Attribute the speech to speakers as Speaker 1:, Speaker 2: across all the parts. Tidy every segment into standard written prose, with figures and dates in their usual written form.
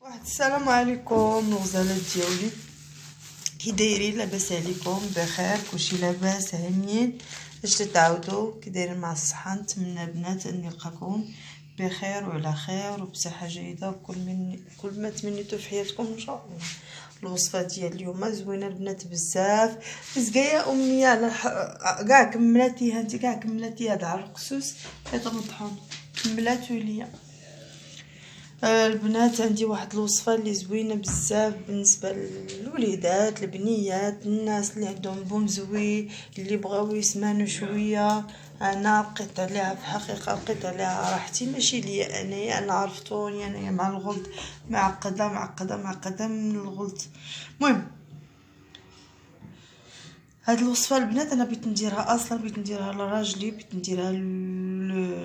Speaker 1: واحد السلام عليكم الغزالات ديالي، كي دايرين؟ لاباس عليكم؟ بخير؟ كلشي لاباس؟ هانيين؟ اش تتعاودوا؟ كي دايرين مع الصحه؟ نتمنى البنات اني نلقاكم بخير وعلى خير وبصحه جيده كل ما تمنيتو في حياتكم ان شاء الله. الوصفه ديال اليوم زوينه البنات بزاف، مزقايه امنيه على كاع كملاتيها انت، كاع كملاتي هذا على القسوس حيت مطحون كملاتو ليا. البنات عندي واحد الوصفه اللي زوينه بزاف بالنسبه للوليدات البنيات الناس اللي عندهم بوم زوي اللي بغاو يسمانوا شويه. انا بقيت عليها في حقيقه، بقيت عليها راحتي ماشي ليا انايا، انا عرفتوني انايا مع الغلط معقده من الغلط. المهم هاد الوصفه البنات انا بغيت نديرها، اصلا بغيت نديرها لراجلي، بغيت نديرها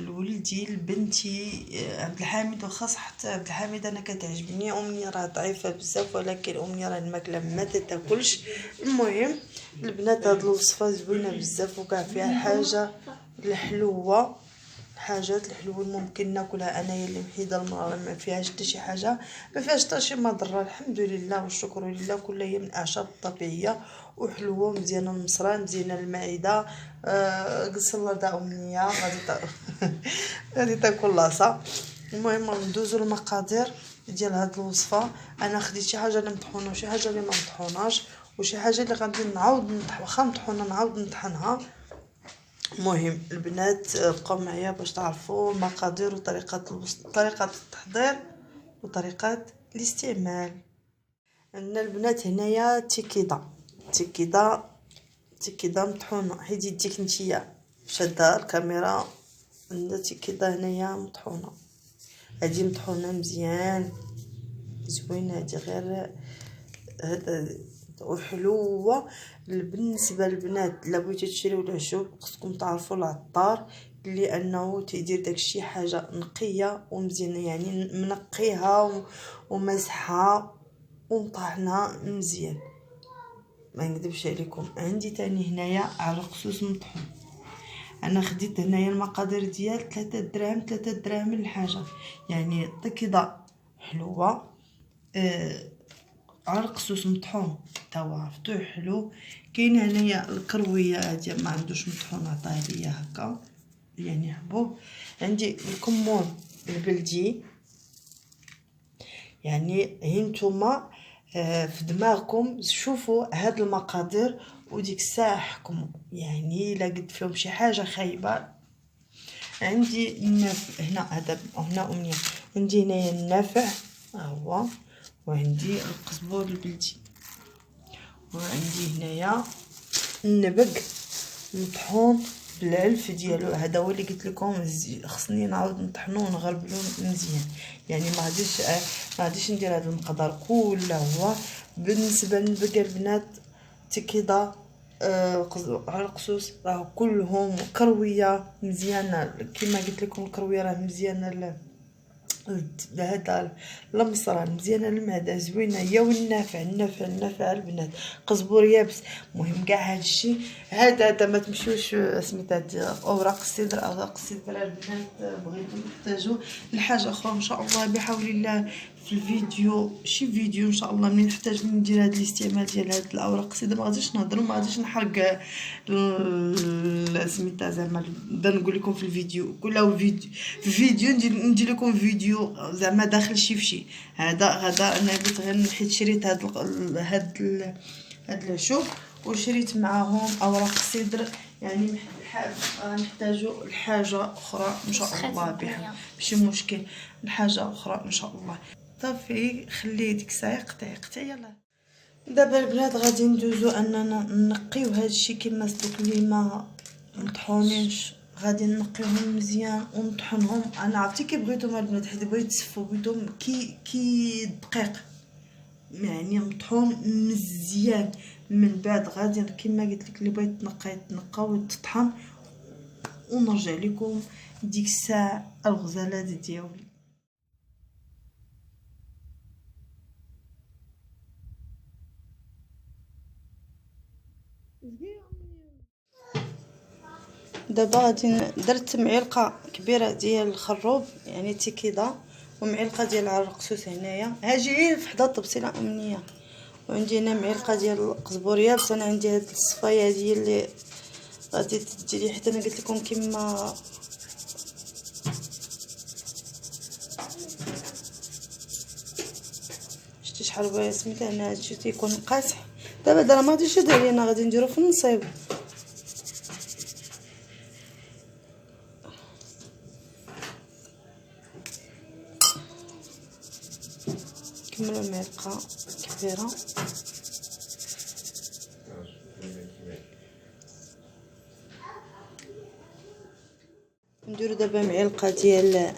Speaker 1: لولدي لبنتي عبد الحميد. واخا صحت عبد الحميد انا كتعجبني، امنيه راه ضعيفه بزاف ولكن امنيه راه الماكله ما تاكلش. المهم البنات هاد الوصفه زوينه بزاف وكاع فيها حاجه الحلوه، الحاجات الحلوه ممكن ناكلها انايا اللي محيده المراره، ما فيهاش حتى شي حاجه، ما فيهاش حتى شي مضره، الحمد لله والشكر لله. كل هي من الاعشاب الطبيعيه وحلوه مزيانه للمصران، مزيانه للمعده. قص الله دا امنيه غادي تاكل لاصه. المهم ندوزو المقادير ديال هاد الوصفه. انا خديت شي حاجه اللي مطحونه وشي حاجه اللي ما مطحوناش وشي حاجه اللي غادي نعاود نطحن، واخا مطحونه نعاود نطحنها. المهم البنات بقاو معايا باش تعرفوا المقادير طريقه التحضير وطريقه الاستعمال. عندنا البنات هنايا تيكيدا مطحونه، حيت يديك نتيا شاده الكاميرا. عندنا تيكيدا هنايا مطحونه، هادي مطحونه مزيان زوينه، هادي غير هذا وحلوه. بالنسبه للبنات الا بغيتو تشريو العشوب خصكم تعرفوا العطار لانه تيدير داكشي حاجه نقيه ومزيانه، يعني منقيها ومسحها ومطحنها مزيان. ما نكذبش عليكم، عندي تاني هنايا على قصوص مطحون. انا خديت هنايا المقادير ديال 3 دراهم الحاجه، يعني طكيده حلوه، على قصوص مطحون توا عرفتوه حلو. كاين هنايا الكرويه هادي ما عندوش مطحون عطاه ليا هكا يعني حبوب. عندي الكمون البلدي، يعني هنتوما في دماغكم شوفوا هاد المقادير وديك الساعه حكموا، يعني الا قد فيهم شي حاجه خايبه. عندي النافع هنا، هذا هنا امنيه، عندي هنايا النافع هو، وعندي القزبور البلدي، وعندي هنايا النبق مطحون بالعلف ديالو. هذا هو اللي قلت لكم خصني نعاود نطحنو ونغربلو مزيان، يعني ما غاديش ندير هذا المقدار كله. هو بالنسبه للنبق البنات تكيدا على القصوص راه كلهم كرويه مزيانه، كما قلت لكم الكرويه راه مزيانه هذا المصران، مزيانه للمعده زوينه هي. والنافع البنات قزبور يابس. المهم كاع هذا الشيء هذا ما تمشيوش سميتها اوراق السدر البنات بغيتو تحتاجوا لحاجه اخرى ان شاء الله بحول الله في الفيديو، شي فيديو ان شاء الله منين نحتاج ندير هذا الاستعمال ديال هاد الاوراق السدر. ما غاديش نهضر وما غاديش نحرق سميتها زعما نقول لكم في الفيديو كل فيديو ندير لكم فيديو زعما داخل شي فشي. هذا غدا انا بغيت غير حيت شريت هاد العشوب وشريت معاهم اوراق السدر، يعني نحتاجوا لحاجه اخرى ان شاء الله بها ماشي مشكل، لحاجه اخرى ان شاء الله. صافي خليه ديك الساعه يقطع يلا. دابا البنات غادي ندوزو اننا نقيو هادشي كما سلوك لي ما مطحونينش، غادي نقيوهم مزيان ونطحنهم. انا عرفتي كي بغيتهم البنات، حيت بغيت تصفوا بغيتهم كي دقيق، يعني مطحون مزيان. من بعد غادي كما قلت لك اللي بغيت تنقى وتطحن، ونرجع لكم ديك الساعه الغزالات ديالي. دابا غادي درت معلقه كبيره ديال الخروب يعني تيكيدا ومعلقه ديال العرقسوس هنايا. هاجي في حدا الطبسيله امنيه. وعندي هنا معلقه ديال القزبوريه، بس انا عندي هاد الصفايه هذه اللي غادي تجي، حيت انا قلت لكم كيما شفتي شحال بغا سميتها هنا. هادشي تيكون قاصح. دابا ما غاديش يدير علينا، غادي نديرو في النصيب. نكملو معلقه كبيره. نديرو دابا معلقه ديال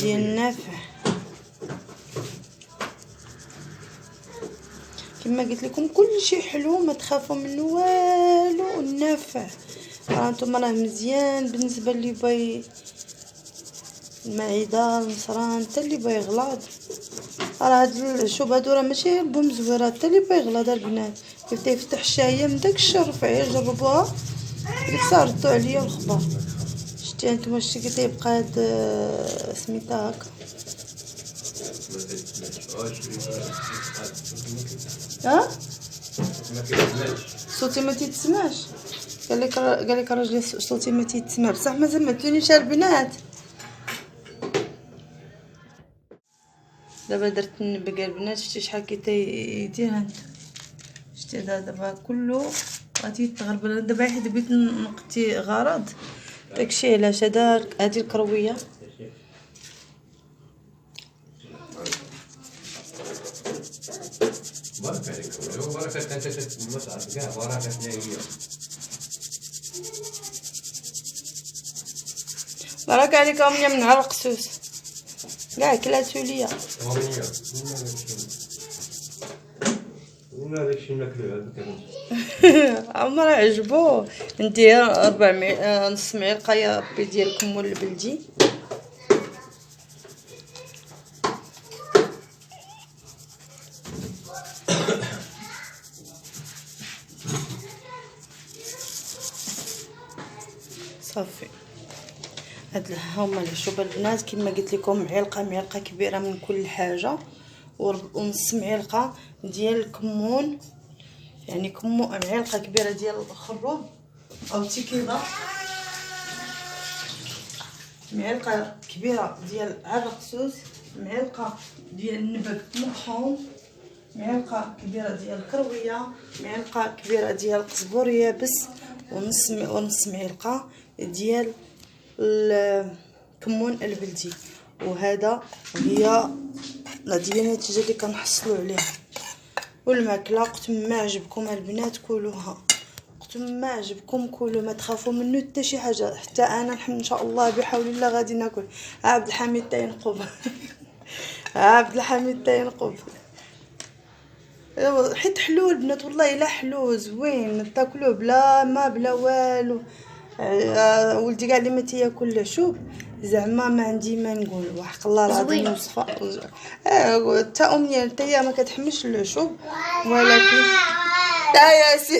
Speaker 1: النافع. كما قلت لكم كلشي حلو، ما تخافوا منه والو. النافع راه مزيان بالنسبه اللي باغي المعده، المصران، حتى اللي باغي يغلاض. راه هاد الشوب هادو راه ماشي بهم زويرات، حتى اللي باغي يغلاض البنات يبدا يفتح الشايه من داك الشهر. رفعيه جربوها ديك الساعه ردوا عليا الخبر. شتي انتما شتي كي تيبقى هاد سميتها هكا. ها صوتي ما تيتسمعش. قال لك راجلي صوتي ما تيتسمع، بصح ما سمعتونيش البنات. دابا درت النبقه البنات. شتي شحال كيدير هانت. شتي دابا كله غادي يتغربل. دابا حيت بغيت نقتي غرض داكشي علاش. هادي الكرويه
Speaker 2: بارك عليك. بارك انت المسعد كاع بارك هي.
Speaker 1: بارك عليك امنيه من عرقسوس كاع كلاتو ليا.
Speaker 2: ولا داكشي ناكلو هذاك
Speaker 1: عمر عجبو. ندير 400 نص معلقه يا ربي ديال الكمون البلدي. صافي. هاد هما الحشوبه البنات كما قلت لكم. معلقه كبيره من كل حاجه، ونص معلقه ديال الكمون، يعني معلقه كبيره ديال الخروب او تيكيضه، معلقه كبيره ديال عرقسوس، معلقه ديال النبق مطحون، معلقه كبيره ديال الكرويه، معلقه كبيره ديال القزبوريه بس، ونص معلقه ديال الكمون البلدي. وهذا هي النتيجه اللي كنحصلوا عليها. والماكله قلت ما عجبكم البنات كلوها، قلت ما عجبكم كلوا، ما تخافوا منه حتى شي حاجه. حتى انا الحمد ان شاء الله بحول الله غادي ناكل. عبد الحميد تا ينقب عبد الحميد تا ينقب. حيت حلو البنات والله الا حلو زوين تاكلوه بلا ما بلا والو. ولدي قال لي ما تياكل العشوب، زعما ما عندي ما نقول. وحق الله العظيم وصفه. تا امنيه نتايا ما كتحملش العشوب، ولكن تا ياسي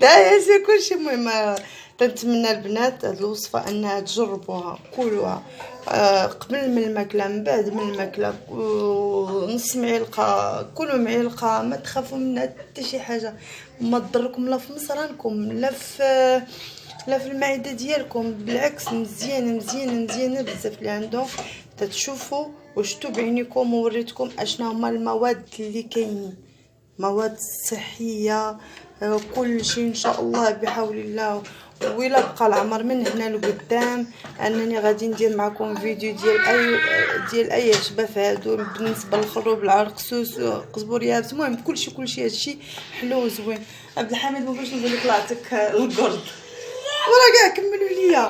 Speaker 1: تا ياسي كلشي. المهم تنتمنى البنات هاد الوصفه انها تجربوها كلوها قبل من الماكله، من بعد من الماكله. نص معلقه كلوا معلقه، ما تخافوا منها حتى شي حاجه، ما تضركم لا في مصرانكم لا في المعده ديالكم. بالعكس مزيانه بزاف اللي عندهم. تتشوفوا وشتو بعينيكم ووريتكم اشنا هما المواد اللي كاينين، مواد صحيه كل شيء ان شاء الله بحول الله. وإلا بقى العمر من هنا لقدام انني غادي ندير معكم فيديو ديال اي شباب هادو بالنسبه للخروب، العرقسوس، قزبوريات، المهم كلشي هادشي حلو وزوين. عبد الحميد ما بغيتش نقول لك طلعتك القرد وراه كاع كملوا ليا.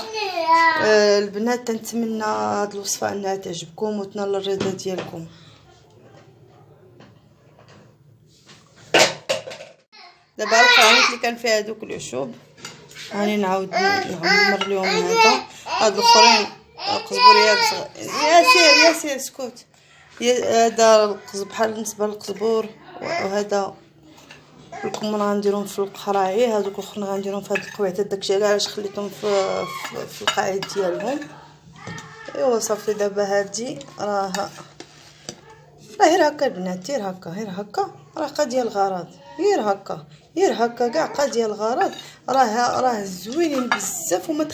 Speaker 1: البنات تنتمنى هاد الوصفه انها تعجبكم وتنال الرضا ديالكم. دابا القرانيت اللي كان فيها هذوك العشوب راني نعاود نعمر لهم هاد الاخرين قزبوريات. ياسير سكوت. هذا بحال بالنسبه للقزبور، وهذا الكمون غنديرهم في القراعي، هذوك الاخرين غنديرهم في هاد القويعات. داكشي علاش خليتهم في القاعد ديالهم. ايوا صافي دابا هادي راه غير هكا البنات، غير هكا راه قضيه الغرض، غير هكا كاع قضيه الغرض. راه زوينين بزاف وما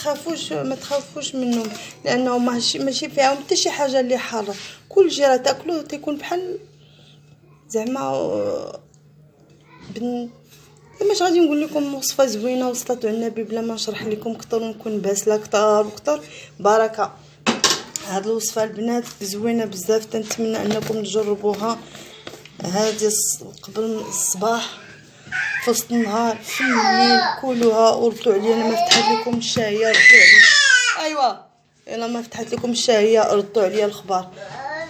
Speaker 1: تخافوش منهم، لانه ماشي فيهم حتى شي حاجه اللي حاره. كلشي راه تاكلوه تيكون بحال زعما مش غادي نقول لكم وصفه زوينه وصلاه على النبي بلا ما نشرح لكم اكثر ونكون باسله اكثر. بركه هاد الوصفه البنات زوينه بزاف، تنتمنى انكم تجربوها. هادي قبل الصباح، في وسط النهار، في الليل، كلوها وردوا عليا. انا ما فتحت لكم الشاهيه ردوا عليا. ايوا الا ما فتحت لكم الشاهيه ردوا عليا الخبر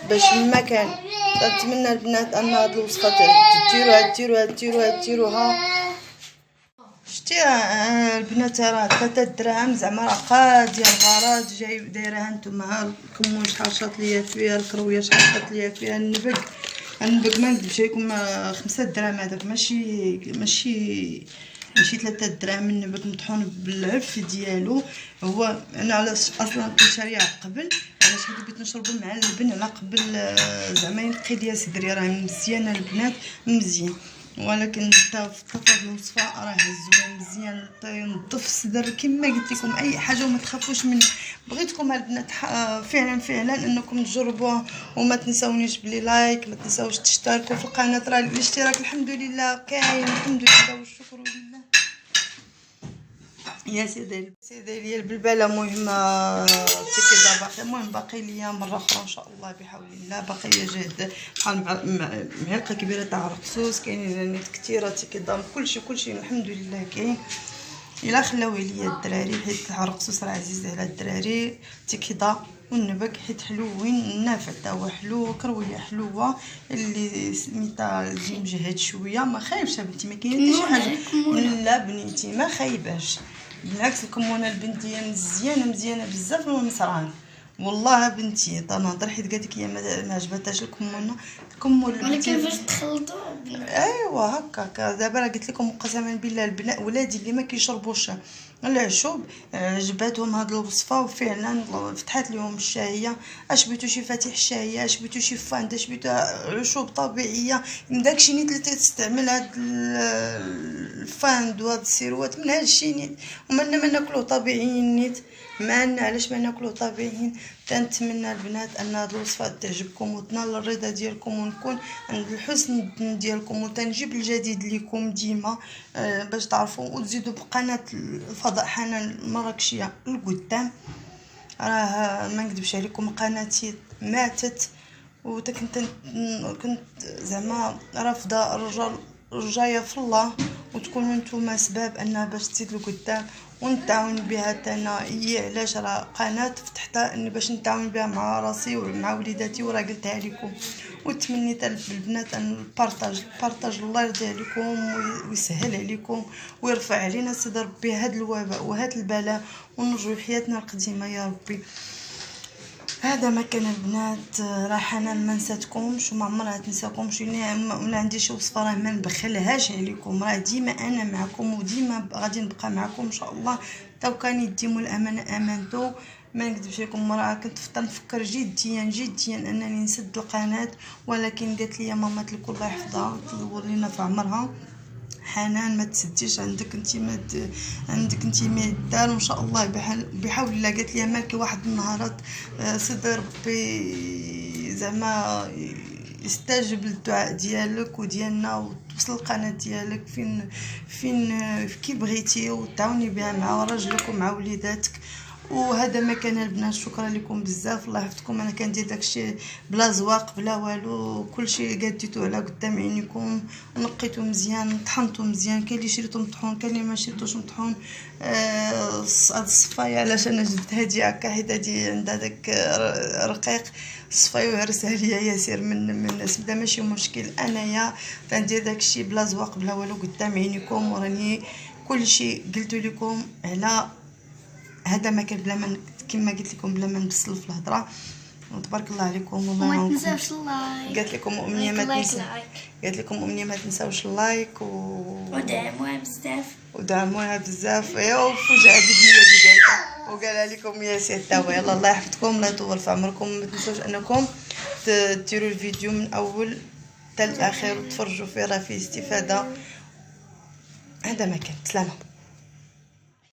Speaker 1: باش ما كان. تنتمنى البنات ان هاد الوصفه ديروها. شتي البنات راه 3 دراهم زعما راه قاضيه الغرض. جاي دايرها نتوما الكمون شحال شاط ليا فيها، الكرويه شحال شاط ليا فيها، النبق ما نكذبش عليكم 5 دراهم هذاك، ماشي 3 دراهم. النبق مطحون بالعرف ديالو. هو انا علاش اصلا كنت شاريها قبل، علاش حيت بغيت نشربو مع اللبن على قبل زعما ينقي ليا صدري. راه مزيانه البنات مزيان، ولكن حتى في الوصفه راه زوين مزيان ينظف الصدر كما قلت لكم. اي حاجه وما تخافوش منه. بغيتكم البنات فعلا انكم تجربوها. وما تنساونيش بلي لايك، ما تنساوش تشتركوا في القناه. راه الاشتراك الحمد لله كاين، الحمد لله والشكر لله. يا سيدي لي البلبله مهمه كذا باقي. المهم باقي ليا مره اخرى ان شاء الله بحول الله. باقيه جهد بحال معلقه كبيره تاع رقصوص. كاينين نيت كثيره كذا كلشي الحمد لله كاين. الا خلاوه ليا الدراري حيت الرقصوص راه عزيز على الدراري كذا، والنبق حيت حلوين نافع تا هو حلو، كرويه حلوه اللي سميتها تجي مجهد شويه. ما خايبش بنتي، ما كاين حتى شي حاجه. لا بنيتي ما خايباش، بالعكس الكمونه البنتيه مزيانه بزاف من المصران. والله بنتي تنهضر حيت قالت لك هي ما عجبتهاش الكمونه
Speaker 3: ولكن كيفاش تخلطوا؟
Speaker 1: ايوا هكاك. دابا راه قلت لكم قسما بالله البنات ولادي اللي ما كيشربوش العشوب عجباتهم هاد الوصفه، وفعلا فتحت لهم الشهيه. اش بغيتو شي فاتح الشهيه، اش بغيتو شي فاند، اش بغيتو عشوب طبيعيه. داكشي نيت اللي تستعمل هاد الفاند وهاد السيروات من هاد الشي نيت. ومنا ما ناكلوه طبيعيين نيت، ما علاش ما ناكلوه طبيعيين. تنتمنى البنات ان هاد الوصفه تعجبكم وتنال الرضا ديالكم، ونكون عند الحسن ديالكم، وتنجيب الجديد لكم ديما باش تعرفوا وتزيدوا بقناه الفضاء حنان المراكشيه لقدام. راه ما نكذبش عليكم قناتي ماتت، كنت زعما رافضه رجايه في الله، وتكونوا نتوما سباب انها باش تزيد لقدام ونتعاون بها تانا. هي علاش راه قناه فتحتها اني باش نتعاون بها مع راسي ومع وليداتي، وراه قلتها لكم. وتمنيت البنات ان البارطاج الله يرضي عليكم ويسهل عليكم ويرفع علينا سيدي ربي هذا الوباء وهذا البلاء، ونرجعوا لحياتنا القديمه يا ربي. هذا ما كان البنات. راه حنان ما نساتكمش وما عمرها تنساكمش. ولا عندي شي وصفه راه ما نبخلهاش عليكم. راه ديما انا معكم وديما غادي نبقى معكم ان شاء الله. تو كان يديموا الامانه امانتو. ما نكذبش لكم، راه كنت نفكر جديا انني نسد القناه، ولكن قالت لي ماما تلك الله يحفظها تدور لينا في عمرها حنان ما تسديش عندك انت ما دار ان شاء الله بحول الله. قالت لي مالك واحد النهارات سيدي ربي زعما يستجب للدعاء ديالك وديالنا، وتوصل القناه ديالك فين كي بغيتي، وتعاوني بها مع راجلك ومع وليداتك. وهذا ما كان البنات. شكرا لكم بزاف، الله يحفظكم. انا كندير داكشي بلا زواق بلا والو، كلشي قاديتو على قدام عينيكم، نقيتو مزيان، طحنتو مزيان. كاين اللي شريتو مطحون، كاين اللي ما شريتوش مطحون. هاد الصفايه علاش انا جبت هادي هكا، حيت هادي عندها داك رقيق الصفايه وهرسها ليا ياسر من الناس. بدا ماشي مشكل، انايا تندير داكشي بلا زواق بلا والو قدام عينيكم، وراني كلشي قلت لكم على هذا ما كان بلا ما كما قلت لكم بلا ما نبسل في الهضره. وتبارك الله عليكم. والله
Speaker 3: ما تنساوش اللايك.
Speaker 1: قالت لكم امنيه ما تنساوش اللايك
Speaker 3: ودعموها بزاف
Speaker 1: ودعموها بزاف. وفوجئ بالنيه اللي قالتها. وقال لكم ياسين توا. يلا الله يحفظكم، الله يطول في عمركم. ما تنسوش انكم ديروا الفيديو من اول حتى الاخر وتفرجوا فيه، راه فيه استفاده. هذا ما كان. سلامه.